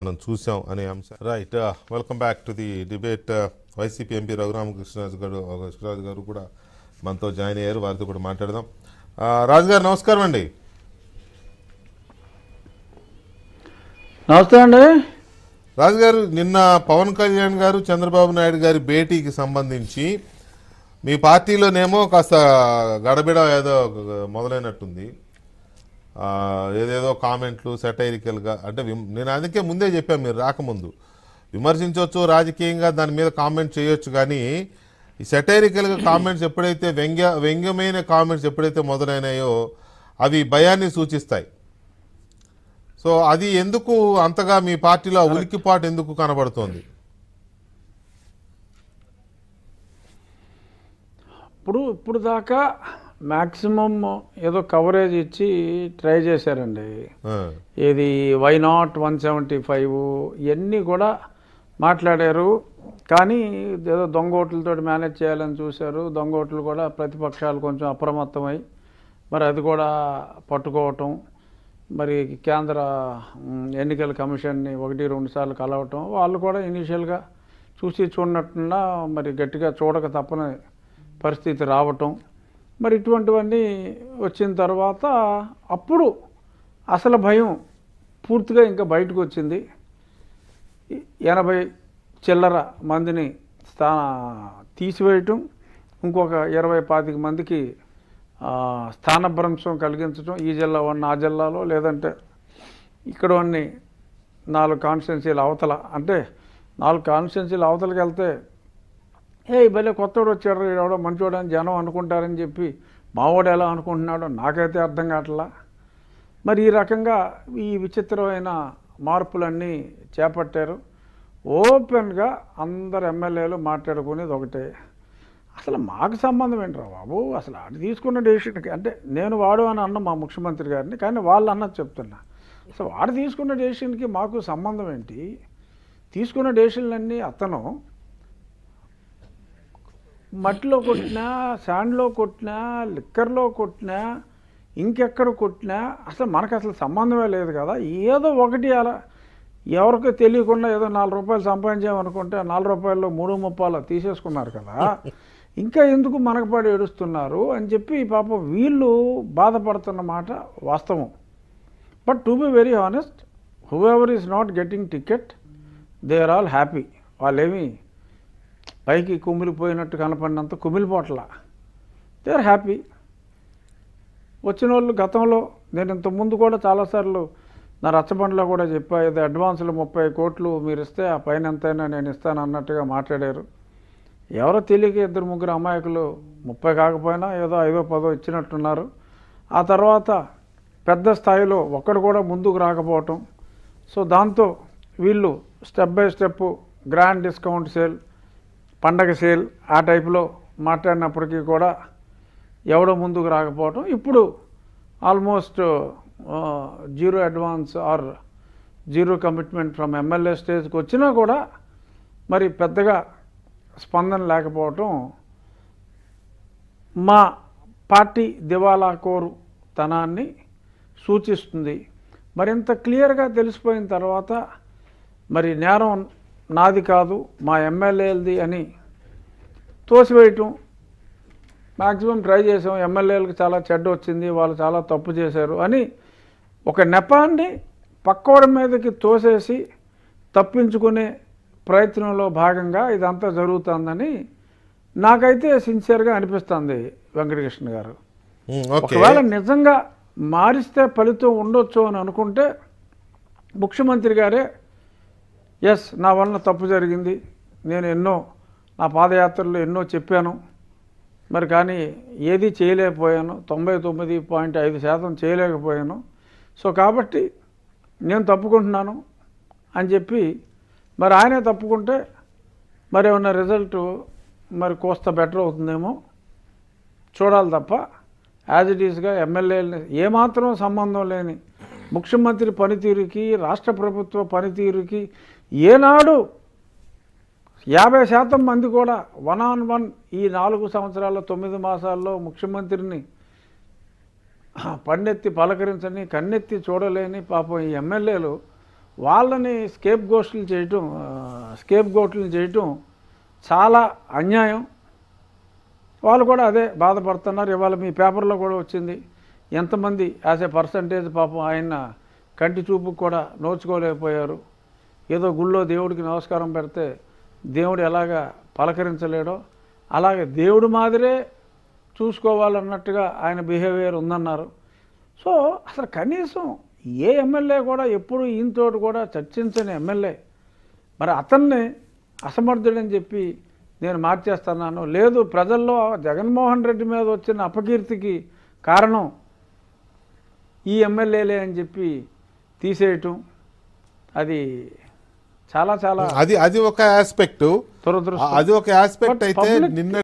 మనం చూసాం అనే అంశం. Right, welcome back to the debate. YCP MP Krishnaraju గారు కూడా మనతో జాయిన్ అయ్యారు, వారితో కూడా మాట్లాడదాం. రాజు గారు నమస్కారం అండి. నమస్తే అండి. రాజు గారు, నిన్న పవన్ కళ్యాణ్ గారు చంద్రబాబు నాయుడు గారి భేటీకి సంబంధించి మీ పార్టీలోనేమో కాస్త గడబిడ ఏదో మొదలైనట్టుంది. ఏదేదో కామెంట్లు సెటైరికల్గా, అంటే నేను అందుకే ముందే చెప్పాను, మీరు రాకముందు విమర్శించవచ్చు రాజకీయంగా, దాని మీద కామెంట్ చేయొచ్చు, కానీ ఈ సెటైరికల్గా కామెంట్స్ ఎప్పుడైతే వ్యంగ్యమైన కామెంట్స్ ఎప్పుడైతే మొదలైనాయో అవి భయాన్ని సూచిస్తాయి. సో అది ఎందుకు అంతగా మీ పార్టీలో ఉలికిపాటు ఎందుకు కనబడుతోంది? ఇప్పుడు దాకా మ్యాక్సిమం ఏదో కవరేజ్ ఇచ్చి ట్రై చేశారండి. ఏది వై నాట్ 175 ఇవన్నీ కూడా మాట్లాడారు. కానీ ఏదో దొంగ ఓట్లతో మేనేజ్ చేయాలని చూశారు. దొంగ ఓట్లు కూడా ప్రతిపక్షాలు కొంచెం అప్రమత్తమై మరి అది కూడా పట్టుకోవటం, మరి కేంద్ర ఎన్నికల కమిషన్ని 1-2 సార్లు కలవటం, వాళ్ళు కూడా ఇనీషియల్గా చూడనట్టున్నా మరి గట్టిగా చూడక తప్పని పరిస్థితి రావటం, మరి ఇటువంటివన్నీ వచ్చిన తర్వాత అప్పుడు అసలు భయం పూర్తిగా ఇంకా బయటకు వచ్చింది. 80 చిల్లర మందిని తీసివేయటం, ఇంకొక 20-25 మందికి స్థానభ్రంశం కలిగించడం, ఈ జిల్లా ఉన్న ఆ జిల్లాలో, లేదంటే ఇక్కడ ఉన్న 4 కాన్స్టిట్యున్సీల అవతల, అంటే 4 కాన్స్టిట్యున్సీల అవతలకి వెళ్తే భలే కొత్తవాడు వచ్చాడు, ఎవడో మంచోడు అని జనం అనుకుంటారని చెప్పి మావాడు ఎలా అనుకుంటున్నాడో నాకైతే అర్థం కావట్లా. మరి ఈ రకంగా ఈ విచిత్రమైన మార్పులన్నీ చేపట్టారు. ఓపెన్గా అందరు ఎమ్మెల్యేలు మాట్లాడుకునేది ఒకటే, అసలు మాకు సంబంధం ఏంట్రా బాబు, అసలు అది తీసుకున్న డెసిషన్కి, అంటే నేను వాడు అని అన్న మా ముఖ్యమంత్రి గారిని, కానీ వాళ్ళు అన్నది చెప్తున్నా, అసలు వాడు తీసుకున్న డెసిషన్కి మాకు సంబంధం ఏంటి? తీసుకున్న డెసిషన్లన్నీ అతను మట్టిలో కొట్టినా, శాండ్లో కొట్టినా, లిక్కర్లో కొట్టినా, ఇంకెక్కడ కొట్టినా అసలు మనకు అసలు సంబంధమే లేదు కదా. ఏదో ఒకటి అలా ఎవరికో తెలియకుండా ఏదో 4 రూపాయలు సంపాదించామనుకుంటే 4 రూపాయల్లో 3.30 తీసేసుకున్నారు కదా, ఇంకా ఎందుకు మనకు పడి ఏడుస్తున్నారు అని చెప్పి పాపం వీళ్ళు బాధపడుతున్న మాట వాస్తవం. But to be very honest, whoever is not getting ticket they are all happy. వాళ్ళేమి పైకి కుమిలిపోయినట్టు కనపడినంత కుమిలిపోట్ల, దే ఆర్ హ్యాపీ. వచ్చిన వాళ్ళు గతంలో నేను ఇంతకుముందు కూడా చాలాసార్లు నా రచ్చబండిలో కూడా చెప్పా, ఏదో అడ్వాన్సులు 30 కోట్లు మీరు ఇస్తే ఆ పైన ఎంతైనా నేను ఇస్తాను అన్నట్టుగా మాట్లాడారు. ఎవరో తెలియక 2-3 అమాయకులు 30 కాకపోయినా ఏదో 5-10 ఇచ్చినట్టున్నారు. ఆ తర్వాత పెద్ద స్థాయిలో ఒక్కడు కూడా ముందుకు రాకపోవటం, సో దాంతో వీళ్ళు step by step grand discount sale, పండగ సేల్ ఆ టైపులో మాట్లాడినప్పటికీ కూడా ఎవడో ముందుకు రాకపోవటం, ఇప్పుడు almost 0 advance or 0 commitment from MLA స్టేజ్కి వచ్చినా కూడా మరి పెద్దగా స్పందన లేకపోవటం మా పార్టీ దివాలా కోరు తనాన్ని సూచిస్తుంది. మరింత క్లియర్గా తెలిసిపోయిన తర్వాత మరి నేరం నాది కాదు మా ఎమ్మెల్యేలది అని తోసివేయటం మ్యాక్సిమం ట్రై చేసాం, ఎమ్మెల్యేలకు చాలా చెడ్డ వచ్చింది, వాళ్ళు చాలా తప్పు చేశారు అని ఒక నెపాన్ని పక్కోడి మీదకి తోసేసి తప్పించుకునే ప్రయత్నంలో భాగంగా ఇదంతా జరుగుతుందని నాకైతే సిన్సియర్గా అనిపిస్తుంది. వెంకటకృష్ణ గారు, ఒకవేళ నిజంగా మారిస్తే ఫలితం ఉండొచ్చు అని అనుకుంటే ముఖ్యమంత్రి గారే ఎస్ నా వలన తప్పు జరిగింది, నేను నా పాదయాత్రలో ఎన్నో చెప్పాను, మరి కానీ ఏది చేయలేకపోయాను, 99.5% చేయలేకపోయాను, సో కాబట్టి నేను తప్పుకుంటున్నాను అని చెప్పి మరి ఆయనే తప్పుకుంటే మరి ఏమన్నా రిజల్ట్ మరి కోస్త బెటర్ అవుతుందేమో చూడాలి తప్ప, యాజ్ ఇట్ ఈస్గా ఎమ్మెల్యేలని ఏమాత్రం సంబంధం లేని ముఖ్యమంత్రి పనితీరుకి రాష్ట్ర ప్రభుత్వ పనితీరుకి ఏనాడు 50% మంది కూడా 1-on-1 ఈ 4 సంవత్సరాల 9 మాసాల్లో ముఖ్యమంత్రిని పన్నెత్తి పలకరించని, కన్నెత్తి చూడలేని పాపం ఈ ఎమ్మెల్యేలు వాళ్ళని స్కేప్ గోట్లు చేయటం చాలా అన్యాయం. వాళ్ళు కూడా అదే బాధపడుతున్నారు. ఇవాళ మీ పేపర్లో కూడా వచ్చింది, ఎంతమంది యాజ్ ఏ పర్సంటేజ్ పాపం ఆయన కంటి చూపుకు కూడా నోచుకోలేకపోయారు. ఏదో గుళ్ళో దేవుడికి నమస్కారం పెడితే దేవుడు ఎలాగా పలకరించలేడో అలాగే దేవుడు మాదిరే చూసుకోవాలన్నట్టుగా ఆయన బిహేవియర్ ఉందన్నారు. సో అసలు కనీసం ఏ ఎమ్మెల్యే కూడా ఎప్పుడు ఈయనతోటి కూడా చర్చించని ఎమ్మెల్యే మరి అతన్ని అసమర్థుడని చెప్పి నేను మార్చేస్తున్నాను, లేదు ప్రజల్లో జగన్మోహన్ రెడ్డి మీద వచ్చిన అపకీర్తికి కారణం ఈ ఎమ్మెల్యేలే అని చెప్పి తీసేయటం, అది చాలా చాలా అది ఒక ఆస్పెక్ట్. దురదృష్టం. అది ఒక ఆస్పెక్ట్ అయితే నిన్న